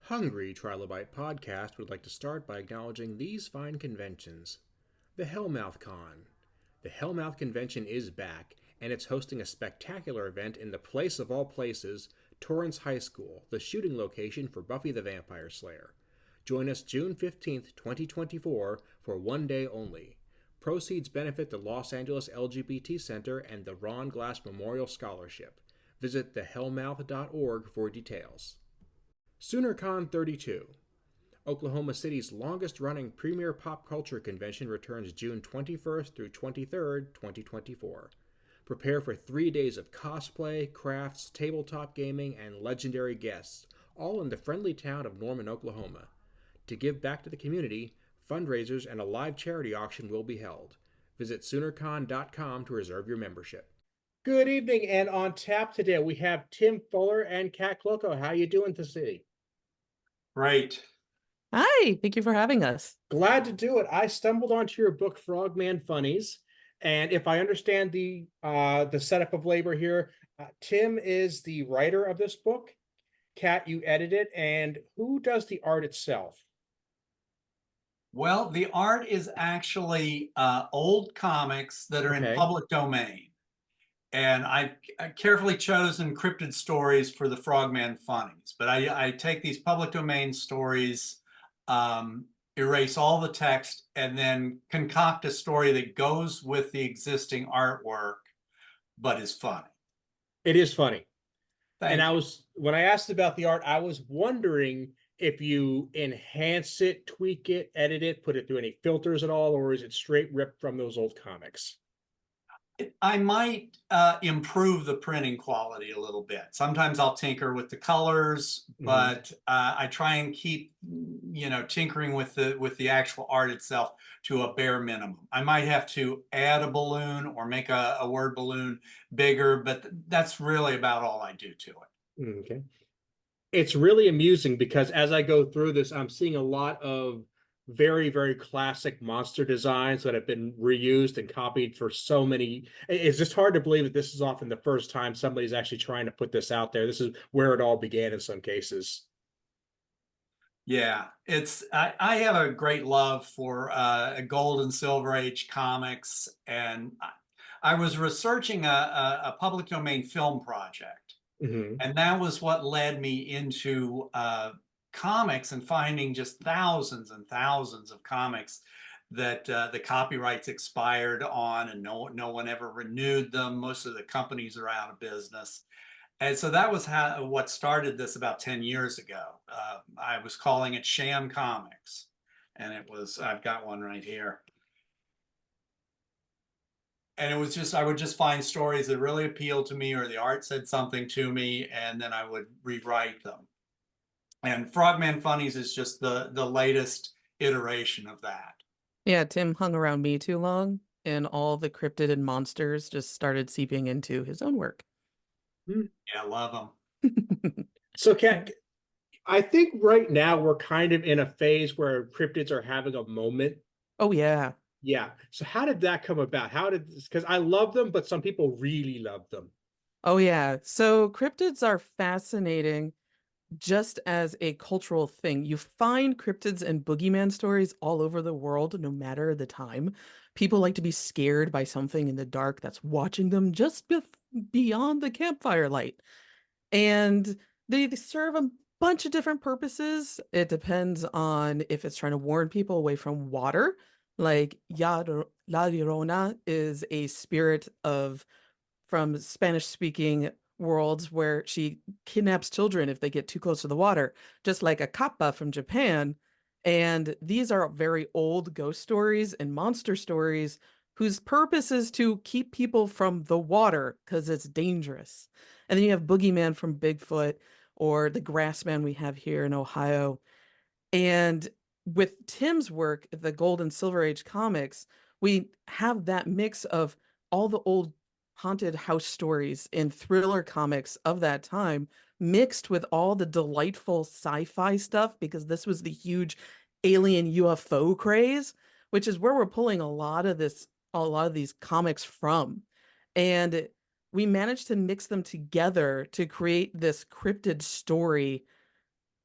Hungry Trilobyte podcast would like to start by acknowledging these fine conventions. The Hellmouth Con. The Hellmouth Convention is back, and it's hosting a spectacular event in the place of all places, Torrance High School, the shooting location for Buffy the Vampire Slayer. Join us June 15th, 2024 for one day only. Proceeds benefit the Los Angeles LGBT Center and the Ron Glass Memorial Scholarship. Visit thehellmouth.org for details. SoonerCon 32. Oklahoma City's longest running premier pop culture convention returns June 21st through 23rd, 2024. Prepare for 3 days of cosplay, crafts, tabletop gaming, and legendary guests, all in the friendly town of Norman, Oklahoma. To give back to the community, fundraisers and a live charity auction will be held. Visit SoonerCon.com to reserve your membership. Good evening, and on tap today we have Tim Fuller and Kat Klockow. How you doing today? Right. Hi, thank you for having us. Glad to do it. I stumbled onto your book, Frogman Funnies, and if I understand the setup of labor here, Tim is the writer of this book. Kat, you edit it, and who does the art itself? Well, the art is actually old comics that are in public domain. And I've carefully chosen cryptid stories for the Frogman Funnies. But I take these public domain stories, erase all the text, and then concoct a story that goes with the existing artwork, but is funny. It is funny. Thank you. When I asked about the art, I was wondering if you enhance it, tweak it, edit it, put it through any filters at all, or is it straight ripped from those old comics? I might improve the printing quality a little bit. Sometimes I'll tinker with the colors, but I try and keep, tinkering with the actual art itself to a bare minimum. I might have to add a balloon or make a word balloon bigger, but that's really about all I do to it. Okay. It's really amusing because as I go through this, I'm seeing a lot of very, very classic monster designs that have been reused and copied for so many. It's just hard to believe that this is often the first time somebody's actually trying to put this out there. This is where it all began in some cases. Yeah, I have a great love for Gold and Silver Age comics, and I was researching a public domain film project, and that was what led me into comics and finding just thousands and thousands of comics that the copyrights expired on, and no one ever renewed them. Most of the companies are out of business. And so that was what started this about 10 years ago. I was calling it Sham Comics, and I've got one right here. And it was I would just find stories that really appealed to me, or the art said something to me, and then I would rewrite them. And Frogman Funnies is just the latest iteration of that. Yeah, Tim hung around me too long, and all the cryptid and monsters just started seeping into his own work. Yeah, I love them. So, Kat, I think right now we're kind of in a phase where cryptids are having a moment. Oh, yeah. Yeah. So how did that come about? Because I love them, but some people really love them. Oh, yeah. So cryptids are fascinating just as a cultural thing. You find cryptids and boogeyman stories all over the world, no matter the time. People like to be scared by something in the dark that's watching them just beyond the campfire light. And they serve a bunch of different purposes. It depends on if it's trying to warn people away from water. Like La Llorona is a spirit from Spanish-speaking worlds where she kidnaps children if they get too close to the water, just like a kappa from Japan. And these are very old ghost stories and monster stories whose purpose is to keep people from the water because it's dangerous. And then you have Boogeyman from Bigfoot or the Grassman we have here in Ohio. And with Tim's work, the Gold and Silver Age comics, we have that mix of all the old haunted house stories and thriller comics of that time mixed with all the delightful sci-fi stuff, because this was the huge alien UFO craze, which is where we're pulling a lot of these comics from. And we managed to mix them together to create this cryptid story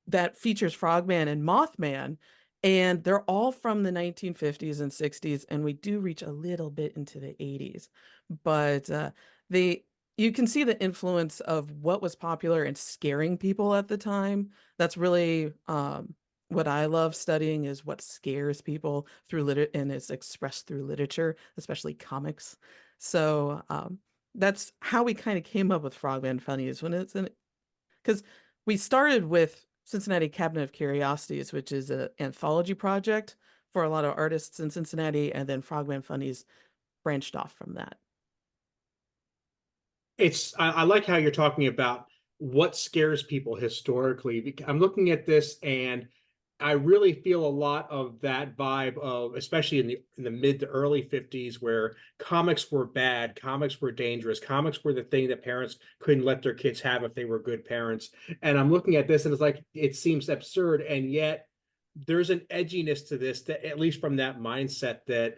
that features Frogman and Mothman, and they're all from the 1950s and 60s, and we do reach a little bit into the 80s. But they you can see the influence of what was popular and scaring people at the time. That's really what I love studying, is what scares people through and is expressed through literature, especially comics. So that's how we kind of came up with Frogman Funnies, when it's in, because we started with Cincinnati Cabinet of Curiosities, which is an anthology project for a lot of artists in Cincinnati, and then Frogman Funnies branched off from that. I like how you're talking about what scares people historically. I'm looking at this and I really feel a lot of that vibe of, especially in the mid to early 50s, where comics were bad, comics were dangerous, comics were the thing that parents couldn't let their kids have if they were good parents. And I'm looking at this and it's like it seems absurd, and yet there's an edginess to this, that at least from that mindset, that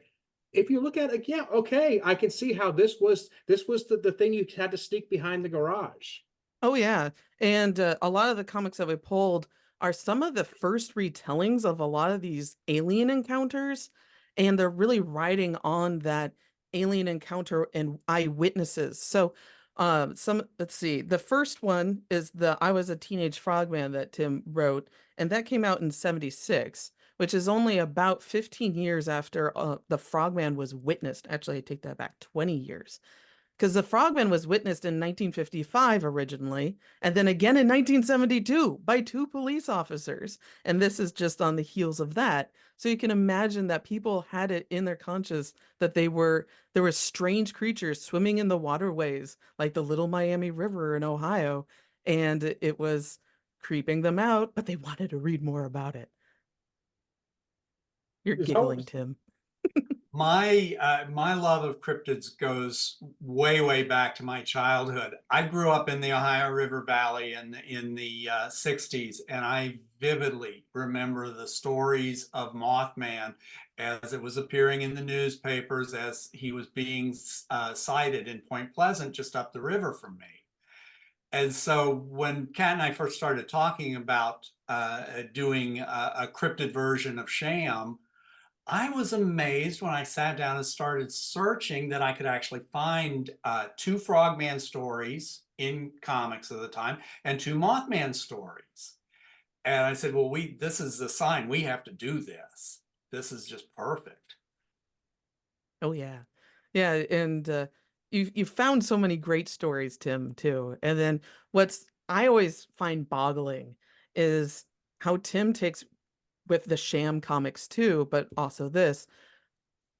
if you look at it, yeah, okay, I can see how this was the thing you had to sneak behind the garage. Oh yeah, and a lot of the comics that we pulled are some of the first retellings of a lot of these alien encounters, and they're really riding on that alien encounter and eyewitnesses. So, let's see, the first one is the "I Was a Teenage Frogman" that Tim wrote, and that came out in '76, which is only about 15 years after the Frogman was witnessed. Actually, I take that back, 20 years, because the Frogman was witnessed in 1955 originally, and then again in 1972 by two police officers. And this is just on the heels of that. So you can imagine that people had it in their conscience that there were strange creatures swimming in the waterways, like the Little Miami River in Ohio, and it was creeping them out, but they wanted to read more about it. You're There's giggling, always Tim. My love of cryptids goes way back to my childhood. I grew up in the Ohio River Valley in the 60s, and I vividly remember the stories of Mothman as it was appearing in the newspapers, as he was being sighted in Point Pleasant, just up the river from me. And so when Kat and I first started talking about doing a cryptid version of Sham, I was amazed when I sat down and started searching that I could actually find two Frogman stories in comics of the time and two Mothman stories. And I said, well, this is the sign. We have to do this. This is just perfect. Oh yeah. Yeah, and you found so many great stories, Tim, too. And then what's I always find boggling is how Tim takes, with the Sham comics too, but also this,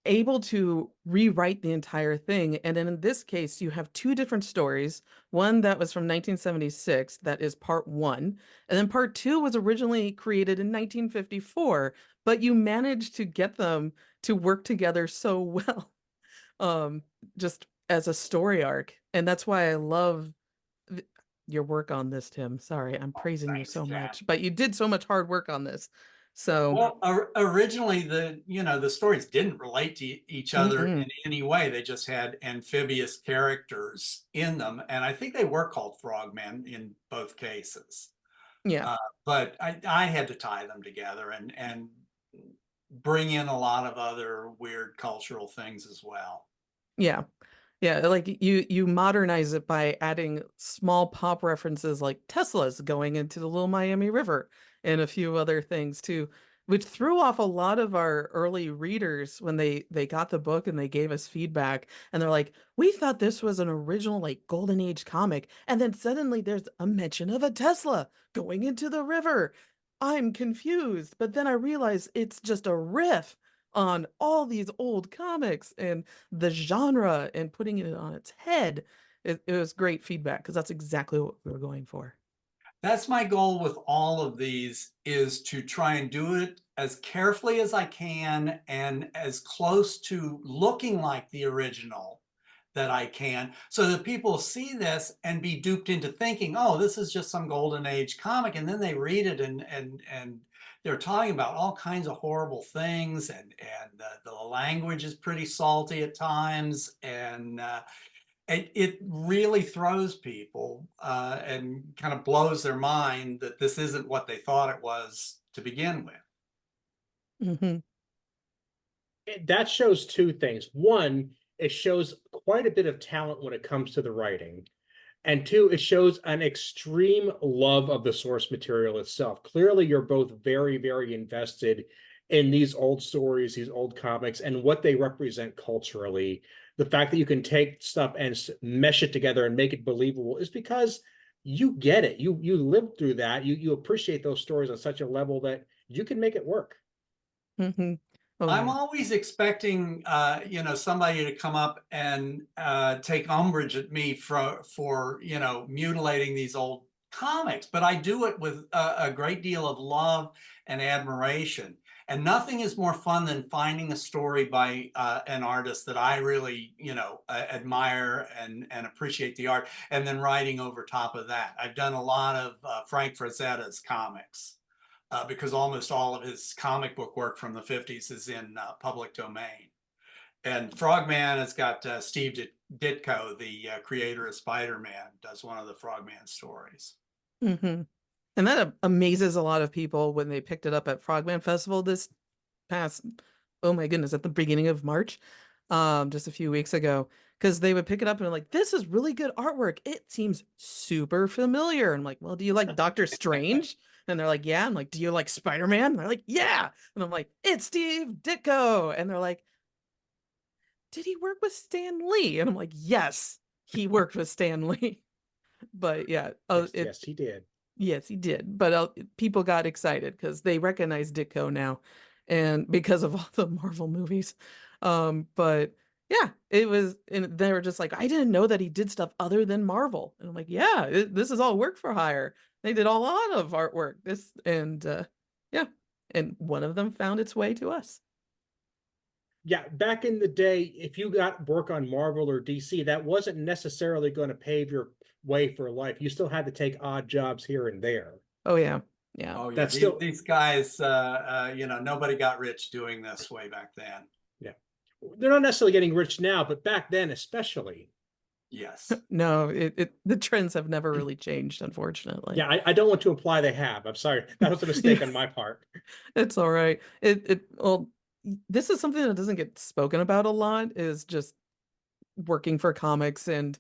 able to rewrite the entire thing. And in this case, you have two different stories. One that was from 1976, that is part one, and then part two was originally created in 1954, but you managed to get them to work together so well, um, just as a story arc. And that's why I love th- your work on this, Tim. Sorry, I'm praising you Thanks, so Kat. much, but you did so much hard work on this. So, Well, originally the stories didn't relate to each other mm-mm. in any way. They just had amphibious characters in them, and I think they were called Frogmen in both cases. Yeah. Uh, but I had to tie them together and bring in a lot of other weird cultural things as well. Yeah. Yeah, like you modernize it by adding small pop references like Tesla's going into the Little Miami River and a few other things too, which threw off a lot of our early readers when they got the book and they gave us feedback, and they're like, "We thought this was an original like Golden Age comic, and then suddenly there's a mention of a Tesla going into the river. I'm confused." But then I realized it's just a riff on all these old comics and the genre and putting it on its head. It was great feedback because that's exactly what we were going for. That's my goal with all of these, is to try and do it as carefully as I can and as close to looking like the original that I can, so that people see this and be duped into thinking, oh, this is just some golden age comic, and then they read it and they're talking about all kinds of horrible things, and the language is pretty salty at times, it really throws people and kind of blows their mind that this isn't what they thought it was to begin with. Hmm. That shows two things. One, it shows quite a bit of talent when it comes to the writing. And two, it shows an extreme love of the source material itself. Clearly, you're both very, very invested in these old stories, these old comics, and what they represent culturally. The fact that you can take stuff and mesh it together and make it believable is because you get it. You lived through that. You appreciate those stories on such a level that you can make it work. Hmm. Oh I'm yeah. always expecting, somebody to come up and take umbrage at me for mutilating these old comics, but I do it with a great deal of love and admiration. And nothing is more fun than finding a story by an artist that I really, admire and appreciate the art, and then writing over top of that. I've done a lot of Frank Frazetta's comics because almost all of his comic book work from the 50s is in public domain. And Frogman has got Steve Ditko, the creator of Spider-Man, does one of the Frogman stories. Hmm. And that amazes a lot of people when they picked it up at Frogman Festival this past, oh my goodness, at the beginning of March, just a few weeks ago, because they would pick it up and like, this is really good artwork. It seems super familiar. I'm like, well, do you like Doctor Strange? And they're like, yeah. I'm like, do you like Spider-Man? And they're like, yeah. And I'm like, it's Steve Ditko. And they're like, did he work with Stan Lee? And I'm like, yes, he worked with Stan Lee. But yeah, Yes, yes, he did. yes, he did. But people got excited because they recognize Ditko now, and because of all the Marvel movies. But yeah, it was, and they were just like, I didn't know that he did stuff other than Marvel. And I'm like, yeah, this is all work for hire. They did a lot of artwork. Yeah, and one of them found its way to us. Yeah, back in the day, if you got work on Marvel or DC, that wasn't necessarily going to pave your way for life. You still had to take odd jobs here and there. Oh yeah, yeah. Oh yeah, That's still, these guys, nobody got rich doing this way back then. yeah. They're not necessarily getting rich now, but back then, especially. Yes. No, the trends have never really changed, unfortunately. Yeah, I don't want to imply they have. I'm sorry. That was a mistake Yeah. on my part. It's all right. Well, this is something that doesn't get spoken about a lot, is just working for comics and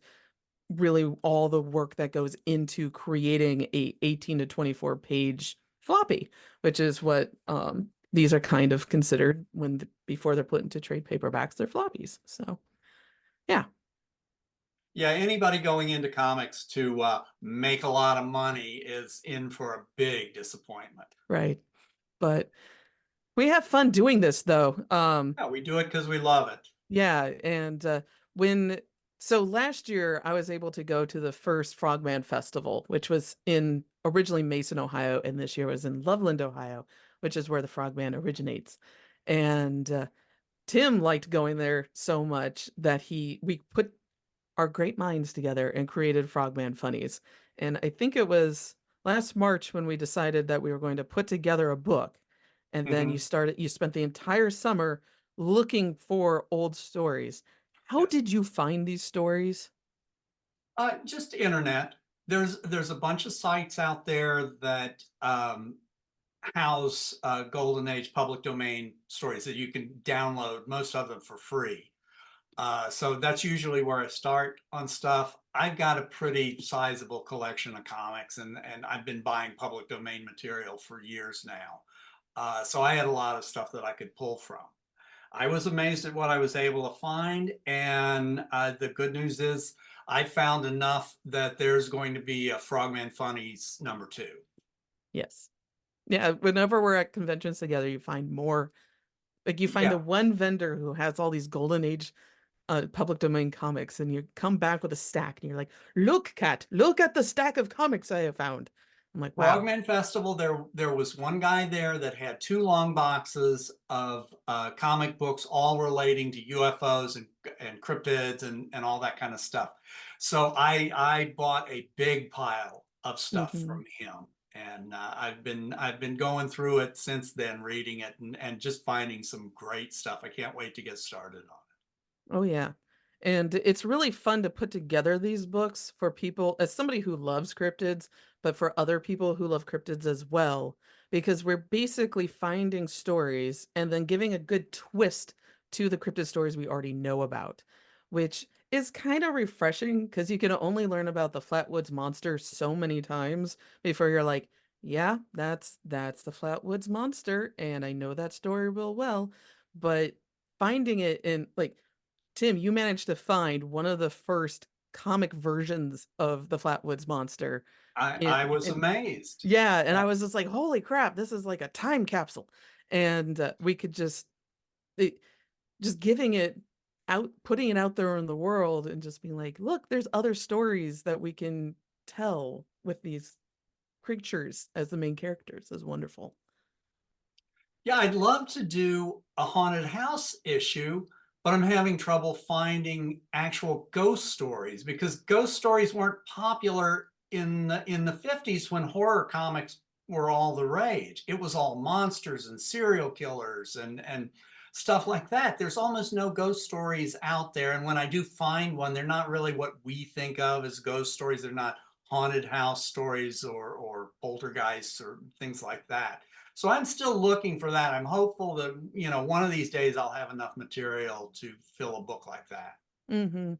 really all the work that goes into creating a 18 to 24 page floppy, which is what these are kind of considered before they're put into trade paperbacks, they're floppies. So, yeah, Yeah, anybody going into comics to make a lot of money is in for a big disappointment. right. But we have fun doing this though. Yeah, we do it because we love it. Yeah, and when so last year I was able to go to the first Frogman Festival, which was in originally Mason, Ohio, and this year was in Loveland, Ohio, which is where the Frogman originates. And Tim liked going there so much that we put our great minds together and created Frogman Funnies. And I think it was last March when we decided that we were going to put together a book. And then Mhm. you spent the entire summer looking for old stories. How Yes. did you find these stories? Just internet. There's a bunch of sites out there that house golden age public domain stories that you can download, most of them for free. So that's usually where I start on stuff. I've got a pretty sizable collection of comics, and I've been buying public domain material for years now. So I had a lot of stuff that I could pull from. I was amazed at what I was able to find, and the good news is I found enough that there's going to be a Frogman Funnies #2. Yes. Yeah, whenever we're at conventions together, you find more. Like you find the Yeah, one vendor who has all these golden age public domain comics, and you come back with a stack, and you're like, "Look, Kat, look at the stack of comics I have found." I'm like, "Wow." Frogman Festival, there was one guy there that had 2 long boxes of comic books, all relating to UFOs and cryptids and all that kind of stuff. So I bought a big pile of stuff Hmm. from him, and I've been going through it since then, reading it and just finding some great stuff. I can't wait to get started on Oh yeah. And it's really fun to put together these books for people, as somebody who loves cryptids, but for other people who love cryptids as well, because we're basically finding stories and then giving a good twist to the cryptid stories we already know about, which is kind of refreshing because you can only learn about the Flatwoods Monster so many times before you're like, yeah, that's the Flatwoods Monster, and I know that story real well. But finding it in, like, Tim, you managed to find one of the first comic versions of the Flatwoods Monster I was in amazed. yeah, and Yeah. I was just like, "Holy crap, this is like a time capsule." And, we could it just giving it out, putting it out there in the world and just being like, "Look, there's other stories that we can tell with these creatures as the main characters," is wonderful. Yeah, I'd love to do a haunted house issue, but I'm having trouble finding actual ghost stories because ghost stories weren't popular in the 50s when horror comics were all the rage. It was all monsters and serial killers and stuff like that. There's almost no ghost stories out there. And when I do find one, they're not really what we think of as ghost stories. They're not haunted house stories or poltergeists or things like that. So I'm still looking for that. I'm hopeful that, one of these days I'll have enough material to fill a book like that. Mhm.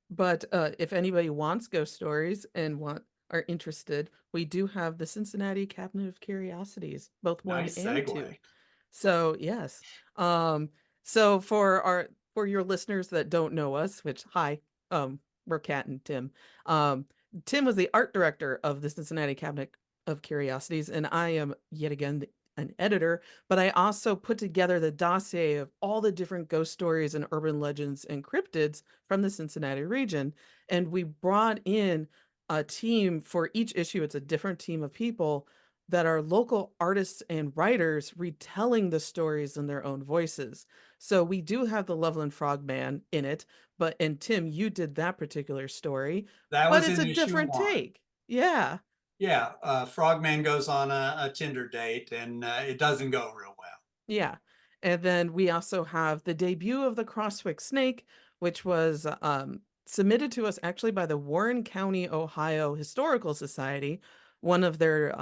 But, if anybody wants ghost stories and are interested, we do have the Cincinnati Cabinet of Curiosities, both 1 Nice and 2. segue. So, yes. Um, so for your listeners that don't know us, which hi, we're Kat and Tim. Um, Tim was the art director of the Cincinnati Cabinet of Curiosities, and I am yet again an editor, but I also put together the dossier of all the different ghost stories and urban legends and cryptids from the Cincinnati region. And we brought in a team for each issue. It's a different team of people that are local artists and writers retelling the stories in their own voices. So we do have the Loveland Frogman in it, and Tim, you did that particular story, That but was it's in a issue different one. take. Yeah. Yeah, Frogman goes on a Tinder date and it doesn't go real well. Yeah. And then we also have the debut of the Crosswick Snake, which was submitted to us actually by the Warren County, Ohio Historical Society. One of their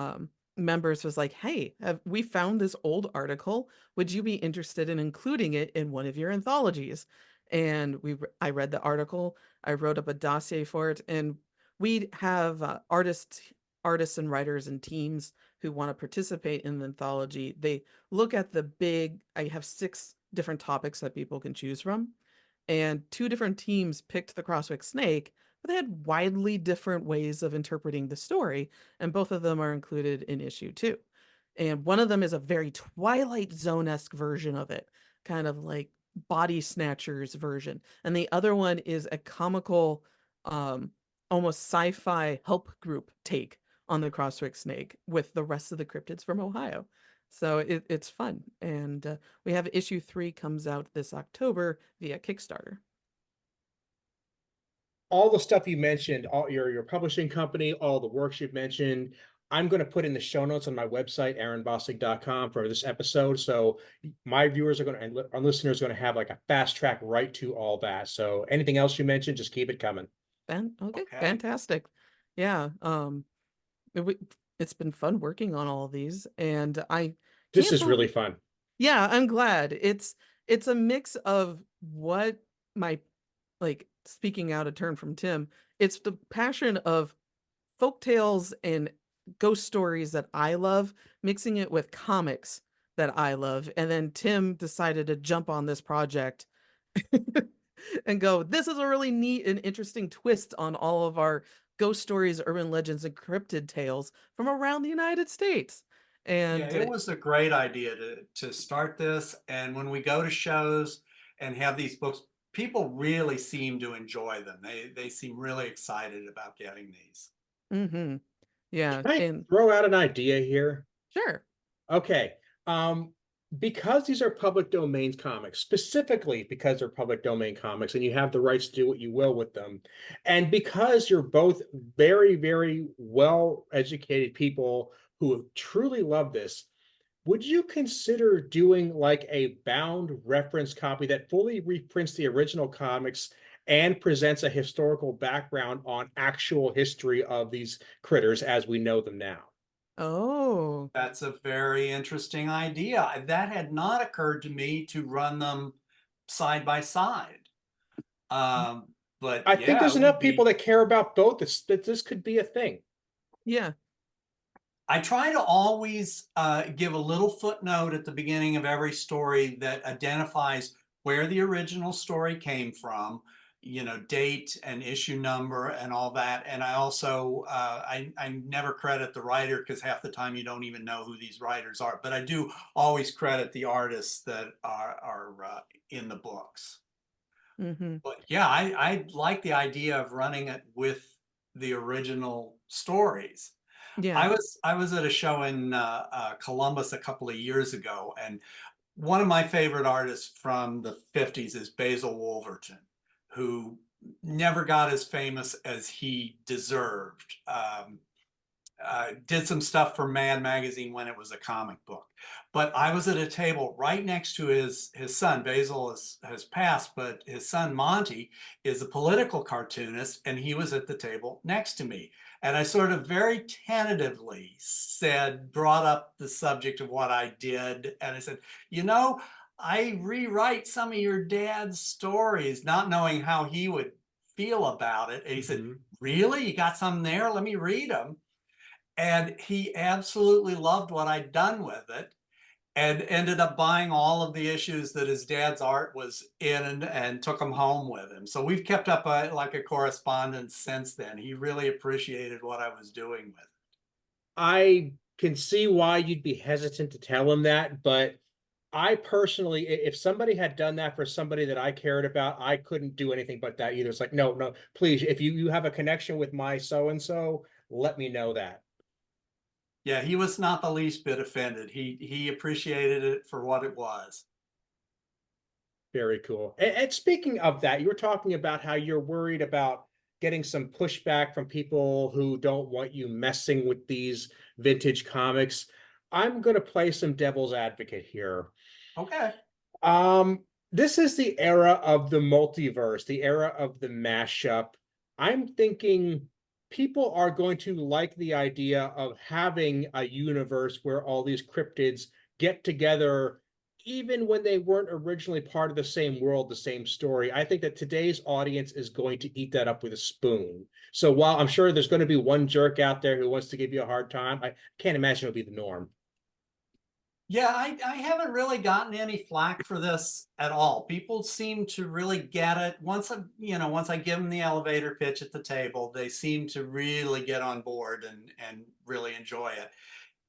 members was like, "Hey, we found this old article. Would you be interested in including it in one of your anthologies?" And I read the article. I wrote up a dossier for it, and we have artists and writers and teams who want to participate in the anthology. They look at I have 6 different topics that people can choose from, and 2 different teams picked the Crosswick Snake, but they had widely different ways of interpreting the story, and both of them are included in issue 2. And one of them is a very Twilight Zone-esque version of it, kind of like Body Snatchers version, and the other one is a comical, um, almost sci-fi help group take on the Crosswick Snake with the rest of the cryptids from Ohio. So it's fun. And we have issue 3 comes out this October via Kickstarter. All the stuff you mentioned, all your publishing company, all the works you've mentioned, I'm going to put in the show notes on my website, aaronbossig.com, for this episode. So my viewers are going to, and our listeners are going to have like a fast track right to all that. So anything else you mentioned, just keep it coming. Okay, Okay. fantastic. Yeah, it, it's been fun working on all of these, and I This can't is really believe. fun. Yeah, I'm glad. It's a mix of what my, like, speaking out of turn from Tim, it's the passion of folk tales and ghost stories that I love, mixing it with comics that I love. And then Tim decided to jump on this project and go, this is a really neat and interesting twist on all of our ghost stories, urban legends, and cryptid tales from around the United States. Yeah, And it was a great idea to start this. And when we go to shows and have these books, people really seem to enjoy them. They seem really excited about getting these. mhm, yeah, Can I and throw out an idea here? sure. Okay. Um, because these are public domain comics, specifically because they're public domain comics and you have the rights to do what you will with them, and because you're both very, very well educated people who truly love this, Would you consider doing like a bound reference copy that fully reprints the original comics and presents a historical background on actual history of these critters as we know them now? Oh. That's a very interesting idea. That had not occurred to me to run them side by side. But I think yeah, there's it would enough people be. that care about both that this could be a thing. Yeah. I try to always give a little footnote at the beginning of every story that identifies where the original story came from, date and issue number and all that. And I also, I never credit the writer because half the time you don't even know who these writers are. But I do always credit the artists that are in the books. Hmm. But yeah, I like the idea of running it with the original stories. Yeah. I was at a show in Columbus a couple of years ago, and one of my favorite artists from the 50s is Basil Wolverton, who never got as famous as he deserved. Did some stuff for Mad Magazine when it was a comic book. But I was at a table right next to his son. Basil has passed, but his son Monty is a political cartoonist, and he was at the table next to me. And I sort of very tentatively brought up the subject of what I did. And I said, I rewrite some of your dad's stories, not knowing how he would feel about it. And he said, Mhm. really? You got some there? Let me read them. And he absolutely loved what I'd done with it and ended up buying all of the issues that his dad's art was in and took them home with him. So we've kept up like a correspondence since then. He really appreciated what I was doing with it. I can see why you'd be hesitant to tell him that, but I personally, if somebody had done that for somebody that I cared about, I couldn't do anything but that either. It's like, no, no, please, if you have a connection with my so and so, let me know that. Yeah, he was not the least bit offended. He appreciated it for what it was. Very cool. And speaking of that, you were talking about how you're worried about getting some pushback from people who don't want you messing with these vintage comics. I'm going to play some devil's advocate here. Okay. Um, this is the era of the multiverse, the era of the mashup. I'm thinking people are going to like the idea of having a universe where all these cryptids get together, even when they weren't originally part of the same world, the same story. I think that today's audience is going to eat that up with a spoon. So while I'm sure there's going to be one jerk out there who wants to give you a hard time, I can't imagine it'll be the norm. Yeah, I haven't really gotten any flack for this at all. People seem to really get it. Once I give them the elevator pitch at the table, they seem to really get on board and really enjoy it.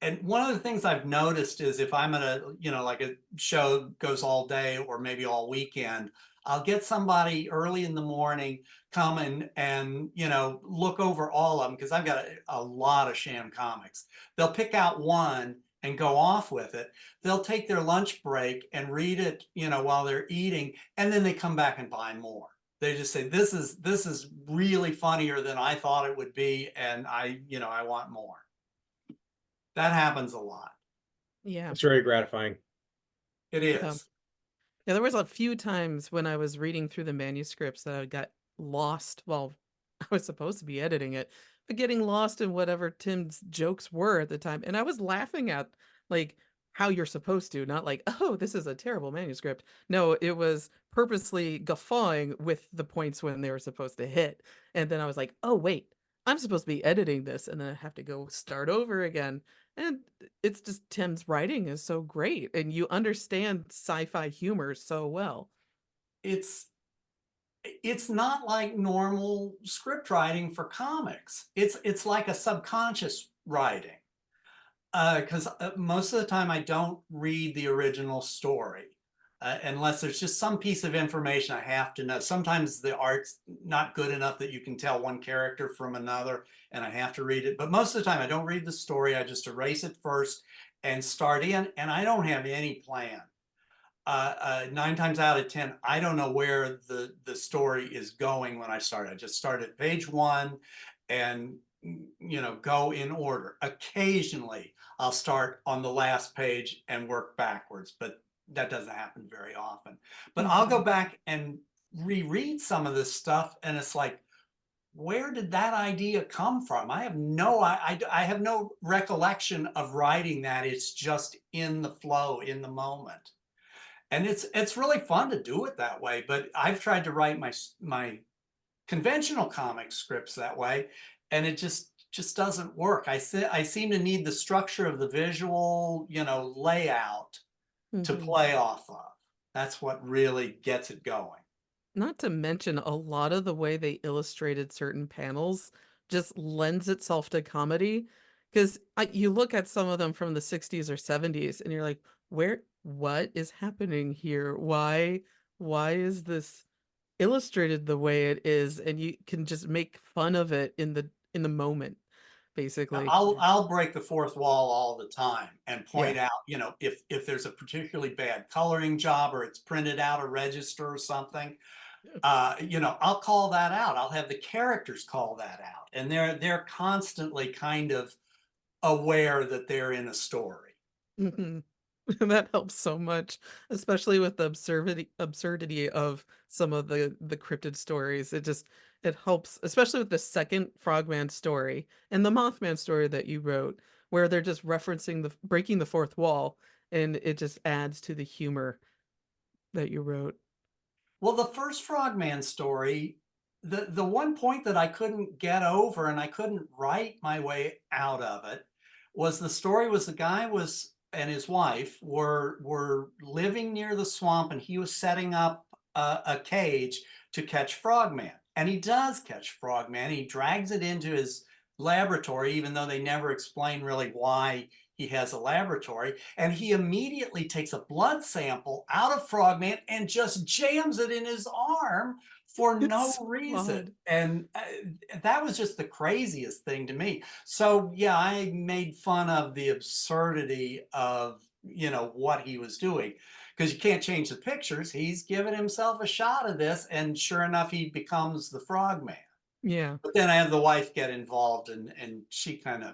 And one of the things I've noticed is if I'm at like a show goes all day or maybe all weekend, I'll get somebody early in the morning come and look over all of them because I've got a lot of Sham comics. They'll pick out one and go off with it. They'll take their lunch break and read it, while they're eating, and then they come back and buy more. They just say, this is really funnier than I thought it would be, and I want more. That happens a lot. Yeah. It's very gratifying. It Yeah. is. Yeah, there was a few times when I was reading through the manuscripts that I got lost while I was supposed to be editing it, but getting lost in whatever Tim's jokes were at the time. And I was laughing at like how you're supposed to, not like, oh, this is a terrible manuscript. No, it was purposely guffawing with the points when they were supposed to hit. And then I was like, oh, wait, I'm supposed to be editing this. And then I have to go start over again. And it's just Tim's writing is so great and you understand sci-fi humor so well. It's it's not like normal script writing for comics. It's like a subconscious writing. Because most of the time I don't read the original story unless there's just some piece of information I have to know. Sometimes the art's not good enough that you can tell one character from another, and I have to read it. But most of the time I don't read the story. I just erase it first and start in, and I don't have any plan. 9 times out of 10, I don't know where the story is going when I start. I just start at page one and go in order. Occasionally, I'll start on the last page and work backwards, but that doesn't happen very often. But I'll go back and reread some of this stuff, and it's like, where did that idea come from? I have no recollection of writing that. It's just in the flow, in the moment. And it's really fun to do it that way. But I've tried to write my conventional comic scripts that way, and it just doesn't work. I seem to need the structure of the visual, layout to play off of. That's what really gets it going. Not to mention a lot of the way they illustrated certain panels just lends itself to comedy because you look at some of them from the 60s or 70s and you're like, what is happening here? Why is this illustrated the way it is? And you can just make fun of it in the moment, basically. I'll break the fourth wall all the time and point Yeah. out, if there's a particularly bad coloring job or it's printed out a register or something, I'll call that out. I'll have the characters call that out, and they're constantly kind of aware that they're in a story. Mhm. That helps so much, especially with the absurdity of some of the cryptid stories. It helps, especially with the second Frogman story and the Mothman story that you wrote, where they're just referencing the breaking the fourth wall, and it just adds to the humor that you wrote. Well, the first Frogman story, the one point that I couldn't get over and I couldn't write my way out of it was the guy was and his wife were living near the swamp, and he was setting up a cage to catch frogman. And he does catch frogman. He drags it into his laboratory, even though they never explain really why he has a laboratory, and he immediately takes a blood sample out of Frogman and just jams it in his arm for no It's so reason. odd. And that was just the craziest thing to me. So yeah, I made fun of the absurdity of what he was doing, because you can't change the pictures. He's given himself a shot of this, and sure enough, he becomes the Frogman. Yeah. But then I have the wife get involved, and she kind of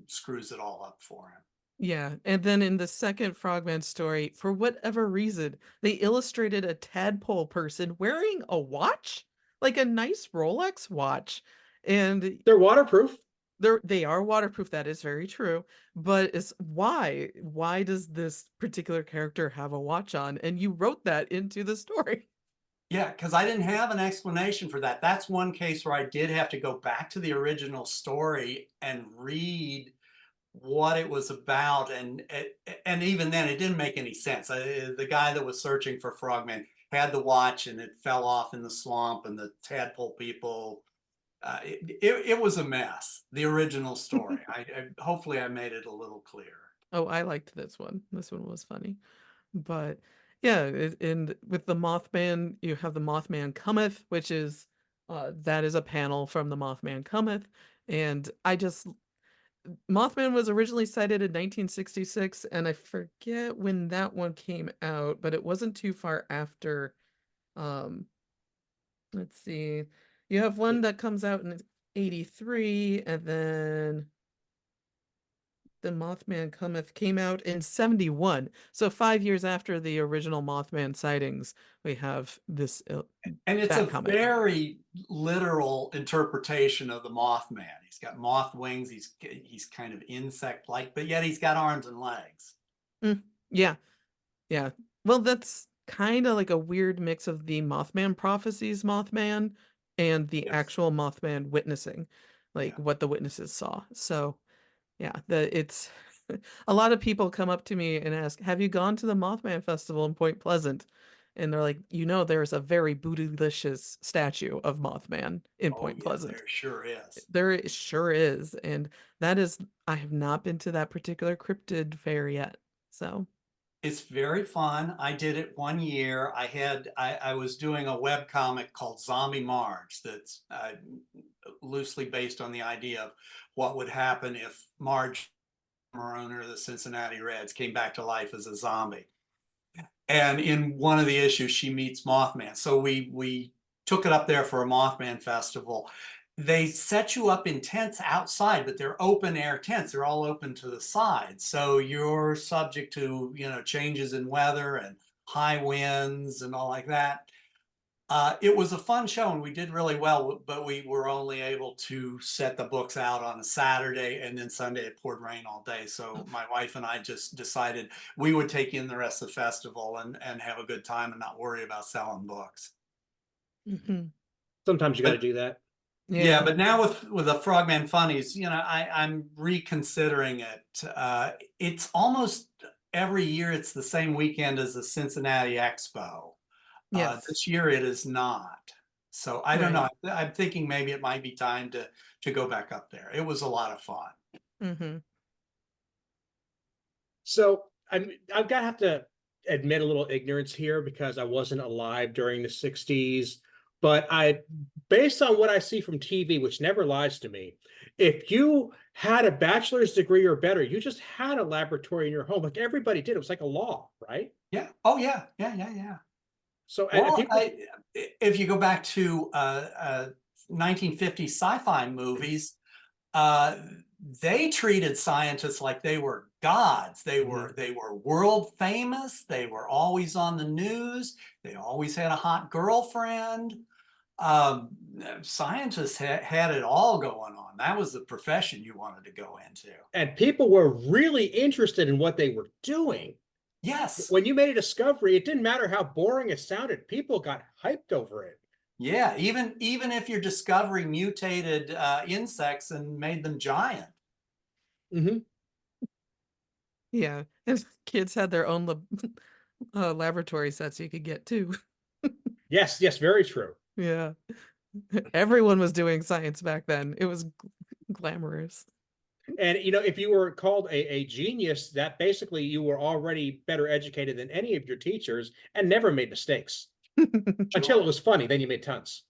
screws it all up for him. Yeah, and then in the second Frogman story, for whatever reason, they illustrated a tadpole person wearing a watch, like a nice Rolex watch. And They're waterproof. they are waterproof, that is very true. But it's why? Why does this particular character have a watch on? And you wrote that into the story. Yeah, because I didn't have an explanation for that. That's one case where I did have to go back to the original story and read what it was about, and even then, it didn't make any sense. The guy that was searching for Frogman had the watch, and it fell off in the swamp, and the tadpole people. It was a mess. The original story. Hopefully I made it a little clearer. Oh, I liked this one. This one was funny. But yeah, and with the Mothman, you have the Mothman Cometh, which is that is a panel from the Mothman Cometh. And Mothman was originally sighted in 1966, and I forget when that one came out, but it wasn't too far after. Um, let's see. You have one that comes out in 83, and then the Mothman Cometh came out in 71. So 5 years after the original Mothman sightings, we have this And it's a that coming. very literal interpretation of the Mothman. He's got moth wings. He's kind of insect-like, but yet he's got arms and legs. Yeah, yeah. Well, that's kind of like a weird mix of the Mothman prophecies Mothman and the Yes. actual Mothman witnessing, like Yeah. what the witnesses saw. So yeah, it's a lot of people come up to me and ask, "Have you gone to the Mothman Festival in Point Pleasant?" And they're like, there's a very bootylicious statue of Mothman in Oh Point yeah, Pleasant. there sure is. There sure is, and I have not been to that particular cryptid fair yet. So, It's very fun. I did it one year. I was doing a web comic called Zombie Marge that's loosely based on the idea of what would happen if Marge, owner of the Cincinnati Reds, came back to life as a zombie. And in one of the issues, she meets Mothman. So we took it up there for a Mothman festival. they set you up in tents outside, but they're open air tents. They're all open to the side. So you're subject to, changes in weather and high winds and all like that. It was a fun show and we did really well, but we were only able to set the books out on a Saturday, and then Sunday it poured rain all day. So my wife and I just decided we would take in the rest of the festival and have a good time and not worry about selling books. Mhm. Sometimes you got to But do that. yeah, Yeah. but now with the Frogman Funnies, I'm reconsidering it. It's almost every year it's the same weekend as the Cincinnati Expo. Yes. This year it is not. So I don't know. Right. I'm thinking maybe it might be time to go back up there. It was a lot of fun. Mhm. So I've got to have to admit a little ignorance here because I wasn't alive during the 60s. But based on what I see from TV, which never lies to me, if you had a bachelor's degree or better, you just had a laboratory in your home, like everybody did. It was like a law, right? Yeah. Oh yeah. Yeah. Yeah. Yeah. So, and Well, people, if you go back to 1950 sci-fi movies, uh, they treated scientists like they were gods. They Mhm. were world famous. They were always on the news. They always had a hot girlfriend. Um, Scientists had it all going on. That was the profession you wanted to go into. And people were really interested in what they were doing. Yes. When you made a discovery, it didn't matter how boring it sounded. People got hyped over it. Yeah. Even if you're discovering mutated insects and made them giant. Mm-hmm. Yeah. And kids had their own laboratory sets you could get too. Yes, yes, very true. Yeah. Everyone was doing science back then. It was glamorous. And if you were called a genius, that basically you were already better educated than any of your teachers and never made mistakes until it Sure. was funny. Then you made tons.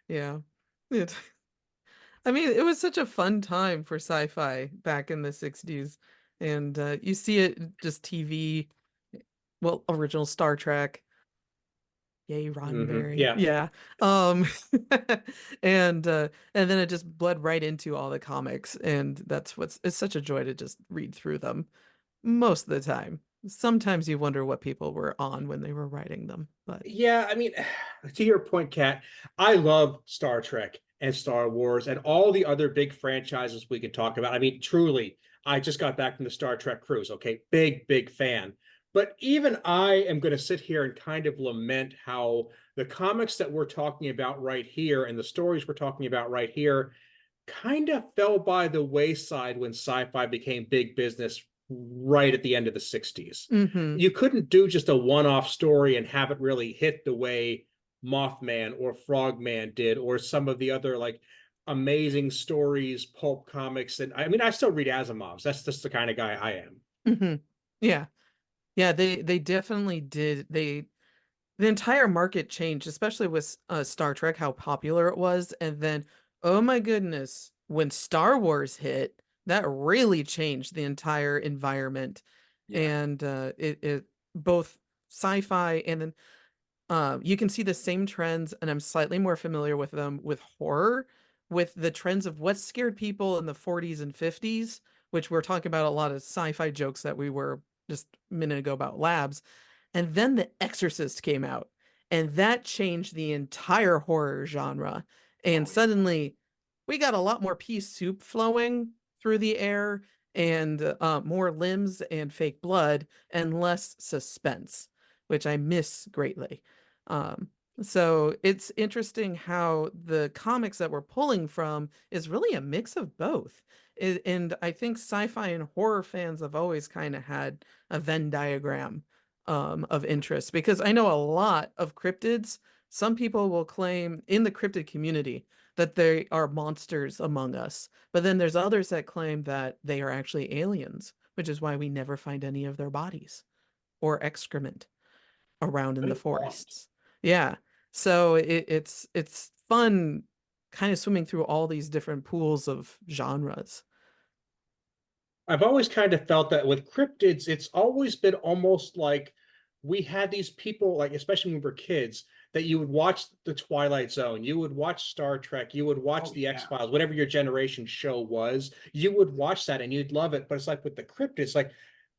Yeah. It, I mean, it was such a fun time for sci-fi back in the 60s. And you see it just TV, well, original Star Trek. Yay, Roddenberry. Yeah. Yeah. Um and then it just bled right into all the comics, and that's it's such a joy to just read through them most of the time. Sometimes you wonder what people were on when they were writing them, but Yeah, I mean, to your point, Kat, I love Star Trek and Star Wars and all the other big franchises we could talk about. I mean, truly, I just got back from the Star Trek cruise. Okay, big fan. But even I am going to sit here and kind of lament how the comics that we're talking about right here and the stories we're talking about right here kind of fell by the wayside when sci-fi became big business right at the end of the 60s. mhm. You couldn't do just a one-off story and have it really hit the way Mothman or Frogman did, or some of the other like amazing stories, pulp comics. And I mean, I still read Asimov's. That's just the kind of guy I am. Mhm. Yeah. Yeah, they definitely did. The entire market changed, especially with Star Trek, how popular it was. And then, oh my goodness, when Star Wars hit, that really changed the entire environment. Yeah. And it both sci-fi and then you can see the same trends, and I'm slightly more familiar with them with horror, with the trends of what scared people in the 40s and 50s, which we're talking about a lot of sci-fi jokes that we were just a minute ago about labs. And then The Exorcist came out, and that changed the entire horror genre. And Oh yeah. suddenly we got a lot more pea soup flowing through the air, and more limbs and fake blood and less suspense, which I miss greatly. Um, so it's interesting how the comics that we're pulling from is really a mix of both. And I think sci-fi and horror fans have always kind of had a Venn diagram of interest, because I know a lot of cryptids. Some people will claim in the cryptid community that they are monsters among us, but then there's others that claim that they are actually aliens, which is why we never find any of their bodies or excrement around in the Good point. forests. Yeah. So it's fun kind of swimming through all these different pools of genres. I've always kind of felt that with cryptids, it's always been almost like we had these people, like especially when we were kids, that you would watch the Twilight Zone, you would watch Star Trek, you would watch the X-Files, whatever your generation show was, you would watch that and you'd love it. But it's like with the cryptid, it's like,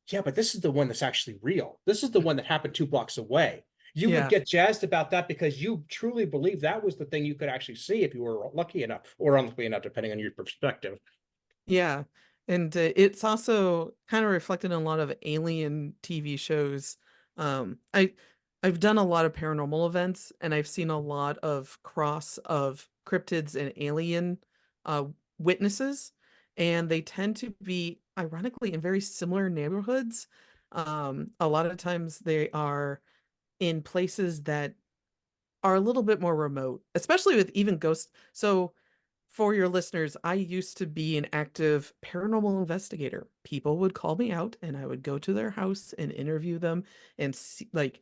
yeah, but this is the one that's actually real. This is the one that happened 2 blocks away. You would get jazzed about that because you truly believe that was the thing you could actually see if you were lucky enough or unlucky enough, depending on your perspective. Yeah. And it's also kind of reflected in a lot of alien TV shows. I've done a lot of paranormal events, and I've seen a lot of cross of cryptids and alien uh, witnesses, and they tend to be, ironically, in very similar neighborhoods. A lot of times they are in places that are a little bit more remote, especially with even ghosts. So for your listeners, I used to be an active paranormal investigator. People would call me out and I would go to their house and interview them and see, like,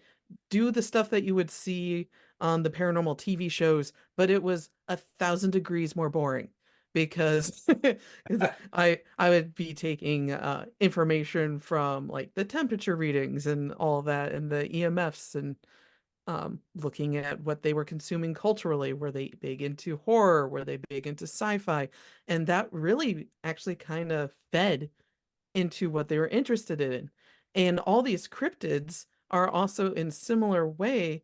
do the stuff that you would see on the paranormal TV shows, but it was 1,000 degrees more boring because 'cause I would be taking information from like the temperature readings and all that and the EMFs and looking at what they were consuming culturally. Were they big into horror? Were they big into sci-fi? And that really actually kind of fed into what they were interested in. And all these cryptids are also in similar way.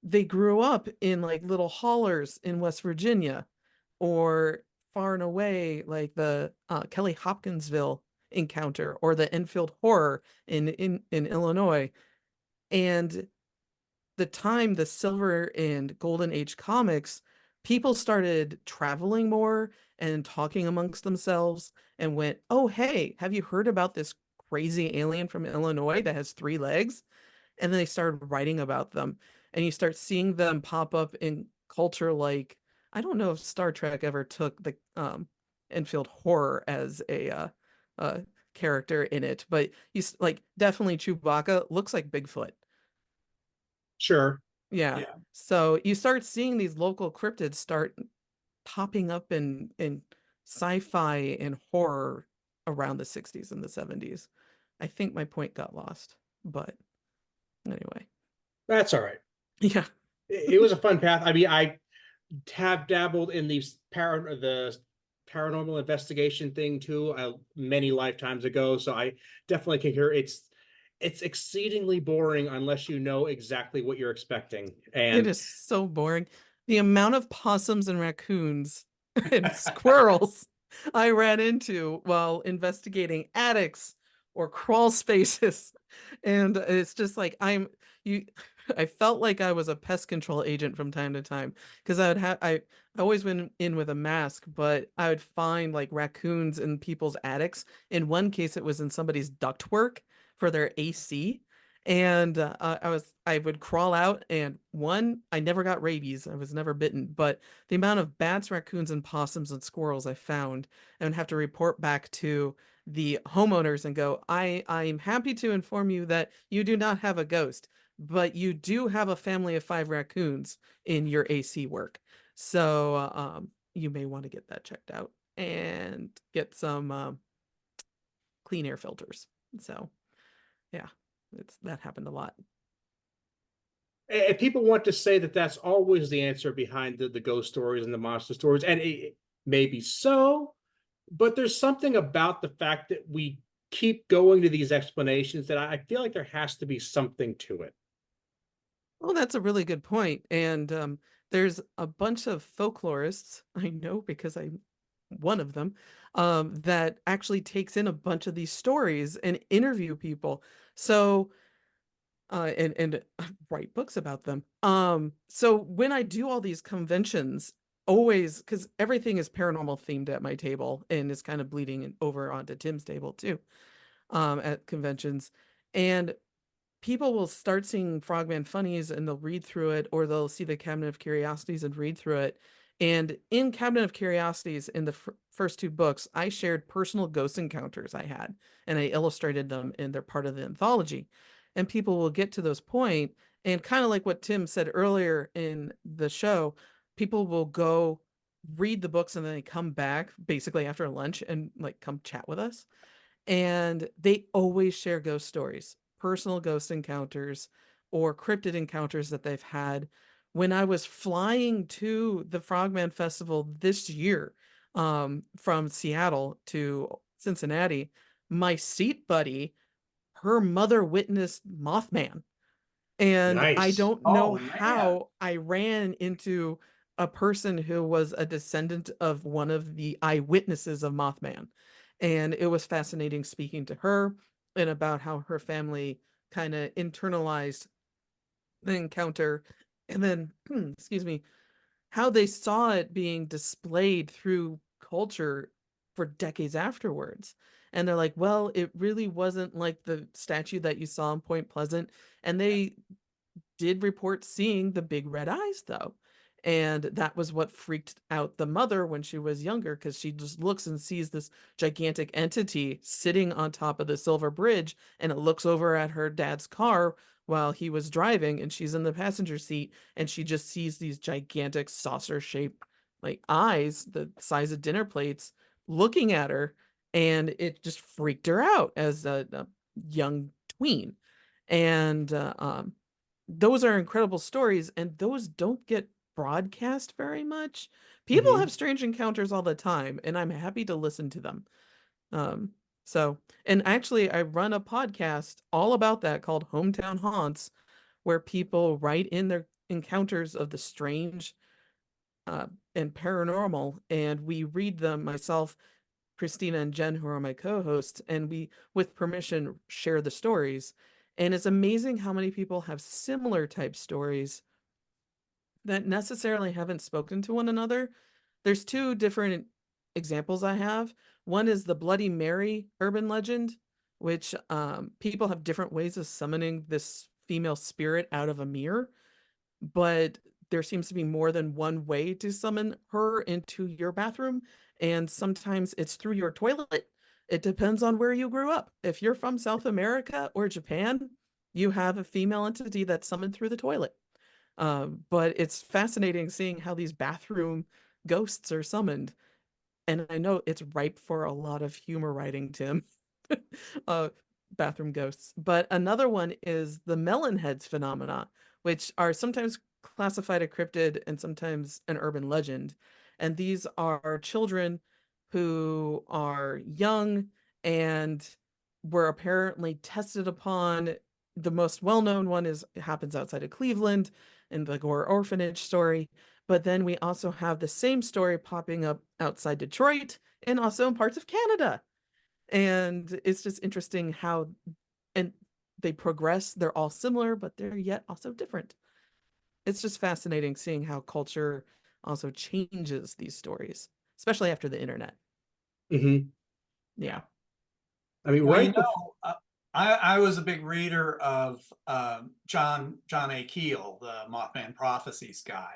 They grew up in like little hollers in West Virginia or far and away, like the Kelly Hopkinsville encounter or the Enfield horror in Illinois. And the time the silver and golden age comics, people started traveling more and talking amongst themselves and went, oh, hey, have you heard about this crazy alien from Illinois that has 3 legs? And then they started writing about them. And you start seeing them pop up in culture like, I don't know if Star Trek ever took the Enfield horror as a character in it, but he's like definitely Chewbacca looks like Bigfoot. Sure. Yeah. So you start seeing these local cryptids start popping up in sci-fi and horror around the 60s and the 70s. I think my point got lost, but anyway. That's all right. Yeah. It was a fun path. I mean, I have dabbled in the paranormal investigation thing too, many lifetimes ago. So I definitely can hear it's exceedingly boring unless you know exactly what you're expecting. It And is so boring. The amount of possums and raccoons and squirrels I ran into while investigating attics or crawl spaces. And it's just like you I felt like I was a pest control agent from time to time because I always went in with a mask, but I would find like raccoons in people's attics. In one case, it was in somebody's ductwork for their AC. And I would crawl out, and one, I never got rabies. I was never bitten, but the amount of bats, raccoons, and possums and squirrels I found, I would have to report back to the homeowners and go, I'm happy to inform you that you do not have a ghost, but you do have a family of 5 raccoons in your AC work. So you may want to get that checked out and get some clean air filters. So yeah, that happened a lot. and people want to say that that's always the answer behind the ghost stories and the monster stories, and it may be so, but there's something about the fact that we keep going to these explanations that I feel like there has to be something to it. Well, that's a really good point. And there's a bunch of folklorists, I know because I'm one of them, that actually takes in a bunch of these stories and interview people. So, and write books about them. So when I do all these conventions, always, because everything is paranormal themed at my table and is kind of bleeding over onto Tim's table too, at conventions. And people will start seeing Frogman Funnies and they'll read through it, or they'll see the Cabinet of Curiosities and read through it. And in Cabinet of Curiosities, in the first 2 books, I shared personal ghost encounters I had, and I illustrated them, and they're part of the anthology. And people will get to those point, and kind of like what Tim said earlier in the show, people will go read the books and then they come back basically after lunch and like come chat with us, and they always share ghost stories, personal ghost encounters or cryptid encounters that they've had. when I was flying to the Frogman Festival this year, from Seattle to Cincinnati, my seat buddy, her mother witnessed Mothman. And I Nice. don't know Oh man. how I ran into a person who was a descendant of one of the eyewitnesses of Mothman. And it was fascinating speaking to her and about how her family kind of internalized the encounter. And then, excuse me, how they saw it being displayed through culture for decades afterwards. And they're like, well, it really wasn't like the statue that you saw in Point Pleasant. And they did report seeing the big red eyes, though. And that was what freaked out the mother when she was younger, because she just looks and sees this gigantic entity sitting on top of the silver bridge, and it looks over at her dad's car while he was driving, and she's in the passenger seat, and she just sees these gigantic saucer-shaped like eyes, the size of dinner plates, looking at her, and it just freaked her out as a young tween. And those are incredible stories, and those don't get broadcast very much. People Hmm. have strange encounters all the time, and I'm happy to listen to them. Um, so, and actually, I run a podcast all about that called Hometown Haunts, where people write in their encounters of the strange uh, and paranormal, and we read them, myself, Christina, and Jen, who are my co-hosts, and we, with permission, share the stories. And it's amazing how many people have similar type stories that necessarily haven't spoken to one another. There's two different examples I have. One is the Bloody Mary urban legend, which people have different ways of summoning this female spirit out of a mirror, but there seems to be more than one way to summon her into your bathroom, and sometimes it's through your toilet. It depends on where you grew up. If you're from South America or Japan, you have a female entity that's summoned through the toilet. But it's fascinating seeing how these bathroom ghosts are summoned. And I know it's ripe for a lot of humor writing, Tim. uh, Bathroom ghosts. But another one is the melon heads phenomena, which are sometimes classified a cryptid and sometimes an urban legend. And these are children who are young and were apparently tested upon. The most well-known one is happens outside of Cleveland in the Gore orphanage story. But then we also have the same story popping up outside Detroit and also in parts of Canada. And it's just interesting how, and they progress. They're all similar, but they're yet also different. It's just fascinating seeing how culture also changes these stories, especially after the internet. Hmm. Yeah. I mean, Well, right before. I was a big reader of John A. Keel, the Mothman Prophecies guy.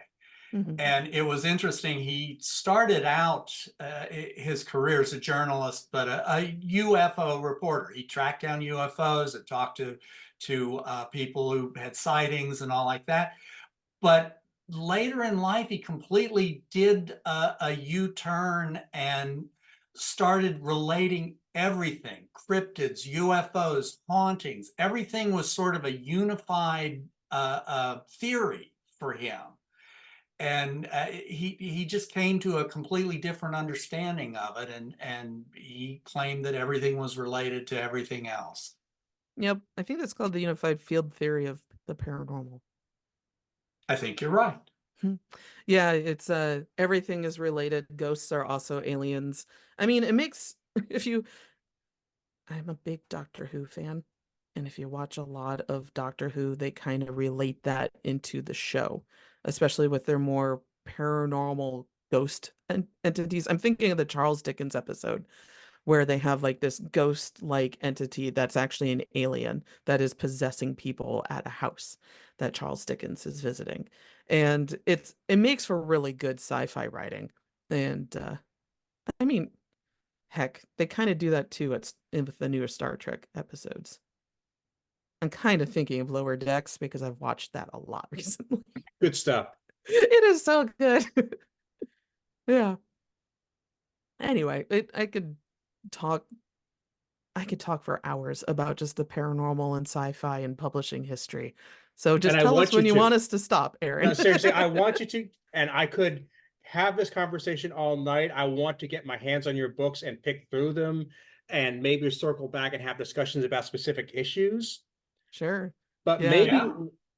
Mhm. And it was interesting. He started out his career as a journalist, but a UFO reporter. He tracked down UFOs and talked to people who had sightings and all like that. But later in life, he completely did a U-turn and started relating everything, cryptids, UFOs, hauntings. Everything was sort of a unified theory for him. And he just came to a completely different understanding of it, and he claimed that everything was related to everything else. Yep. I think that's called the unified field theory of the paranormal. I think you're right. Yeah, it's everything is related. Ghosts are also aliens. I mean, it makes if you I'm a big Doctor Who fan, and if you watch a lot of Doctor Who, they kind of relate that into the show, especially with their more paranormal ghost entities. I'm thinking of the Charles Dickens episode where they have like this ghost-like entity that's actually an alien that is possessing people at a house that Charles Dickens is visiting. And it makes for really good sci-fi writing. And I mean, heck, they kind of do that too with the newer Star Trek episodes. I'm kind of thinking of Lower Decks because I've watched that a lot recently. Good stuff. It is so good. Yeah. Anyway, I could talk I could talk for hours about just the paranormal and sci-fi and publishing history. So And just I tell us want you when you to. want us to stop, No, Aaron. seriously, I want you to, and I could have this conversation all night. I want to get my hands on your books and pick through them and maybe circle back and have discussions about specific issues. Sure. But Yeah. maybe Yeah.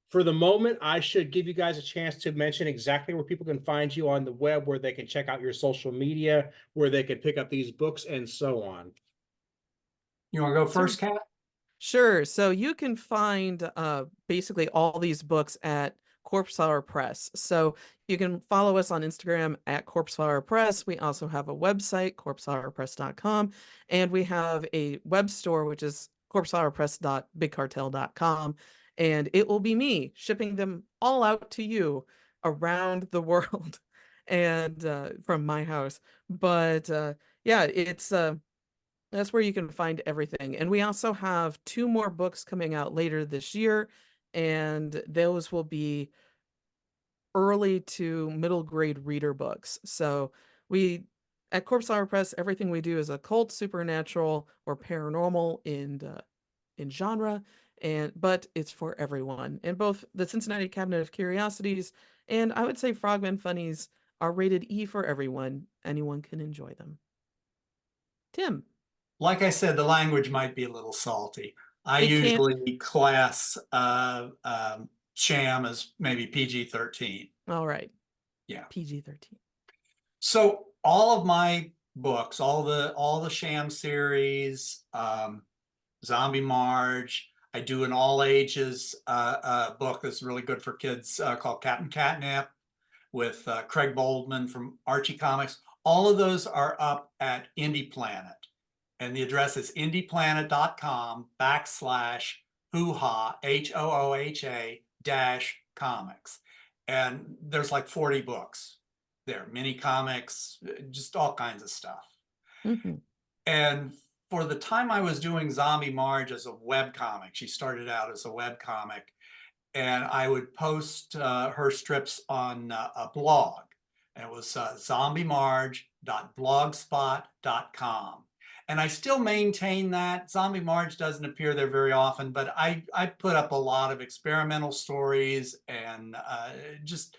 for the moment, I should give you guys a chance to mention exactly where people can find you on the web, where they can check out your social media, where they can pick up these books, and so on. You want to go Sure. first, Kat? Sure. So you can find basically all these books at Corpse Flower Press. So you can follow us on Instagram at Corpse Flower Press. We also have a website, corpseflowerpress.com, and we have a web store, which is corpseflowerpress.bigcartel.com. And it will be me shipping them all out to you around the world and from my house. But yeah, it's that's where you can find everything. And we also have 2 more books coming out later this year, and those will be early to middle grade reader books. So we at Corpse Flower Press, everything we do is occult, supernatural, or paranormal in genre, but it's for everyone. And both the Cincinnati Cabinet of Curiosities and I would say Frogman Funnies are rated E for everyone. Anyone can enjoy them. Tim, Like I said, the language might be a little salty. I it can't. usually class Sham as maybe PG-13. All right. Yeah. PG-13. So all of my books, all the Sham series, Zombie Marge. I do an all ages book that's really good for kids called Captain Catnip with Craig Boldman from Archie Comics. All of those are up at Indie Planet. And the address is indieplanet.com/hooha, HOOHA dash comics. And there's like 40 books there, mini comics, just all kinds of stuff. Mm-hmm. And for the time I was doing Zombie Marge as a web comic, she started out as a web comic, and I would post her strips on a blog. And it was zombiemarge.blogspot.com. And I still maintain that. Zombie Marge doesn't appear there very often, but I put up a lot of experimental stories and just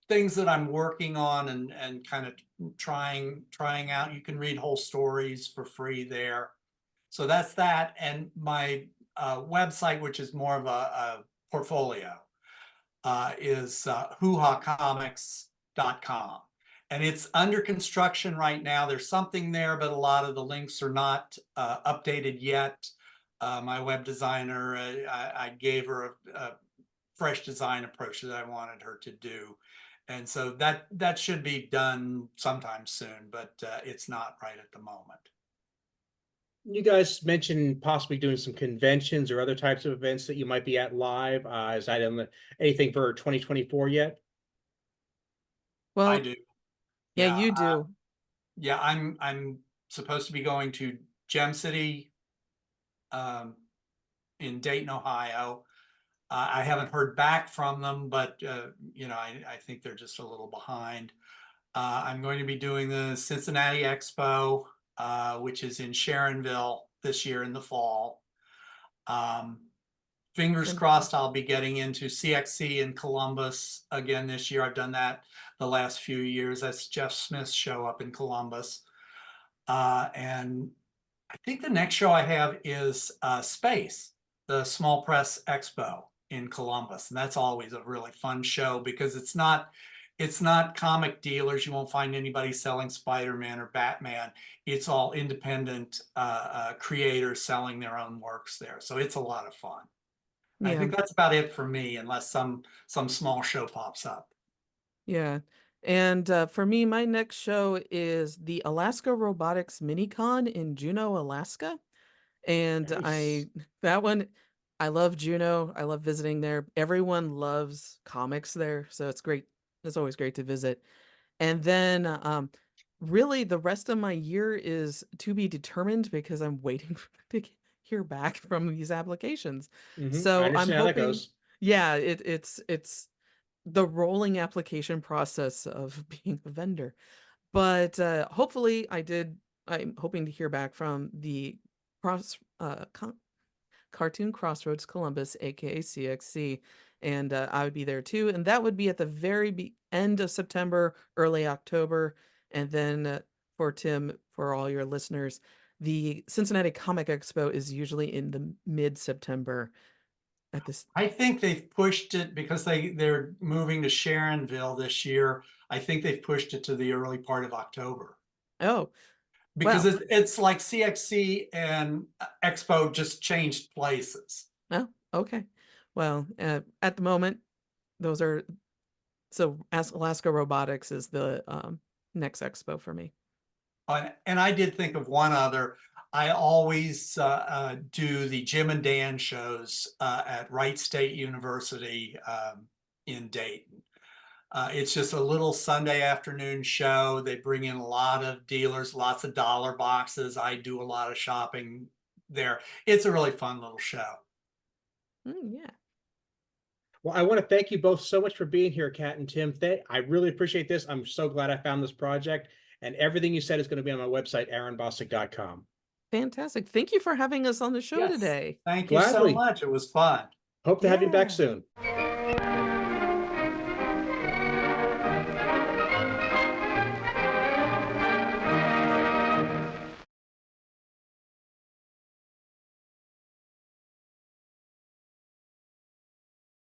things that I'm working on and kind of trying out. You can read whole stories for free there. So that's that. And my website, which is more of a portfolio, is hoohacomics.com. And it's under construction right now. There's something there, but a lot of the links are not updated yet. My web designer, I gave her a fresh design approach that I wanted her to do. And so that should be done sometime soon, but it's not right at the moment. You guys mentioned possibly doing some conventions or other types of events that you might be at live. Is that anything for 2024 yet? I Well, do. yeah, Yeah. you do. Yeah, I'm supposed to be going to Gem City in Dayton, Ohio. I haven't heard back from them, but I think they're just a little behind. I'm going to be doing the Cincinnati Expo, which is in Sharonville this year in the fall. Fingers And crossed I'll be getting into CXC in Columbus again this year. I've done that the last few years. That's Jeff Smith's show up in Columbus. And I think the next show I have is Space, the Small Press Expo in Columbus. And that's always a really fun show because it's not comic dealers. You won't find anybody selling Spider-Man or Batman. It's all independent creators selling their own works there. So it's a lot of fun. I yeah, think that's about it for me, unless some small show pops up. yeah. And for me, my next show is the Alaska Robotics Minicon in Juneau, Alaska. And Nice. that one, I love Juneau. I love visiting there. Everyone loves comics there, so it's great. It's always great to visit. And then really the rest of my year is to be determined because I'm waiting to hear back from these applications. I So I'm understand how that hoping, goes. yeah, it's the rolling application process of being a vendor. But hopefully I'm hoping to hear back from the Cartoon Crossroads Columbus, aka CXC, and I would be there too. And that would be at the very end of September, early October. And then for Tim, for all your listeners, the Cincinnati Comic Expo is usually in the mid-September at this. I think they've pushed it because they're moving to Sharonville this year. I think they've pushed it to the early part of October. Oh, Because well. it's like CXC and Expo just changed places. Oh, okay. Well, at the moment, those are so Alaska Robotics is the next expo for me. And I did think of one other. I always do the Jim and Dan shows at Wright State University in Dayton. It's just a little Sunday afternoon show. They bring in a lot of dealers, lots of dollar boxes. I do a lot of shopping there. It's a really fun little show. Yeah. Well, I want to thank you both so much for being here, Kat and Tim. I really appreciate this. I'm so glad I found this project, and everything you said is going to be on my website, aaronbostic.com. Fantastic. Thank you for having us on the show Yes. today. Thank you so Gladly. much. It was fun. Hope to have you back Yeah. soon.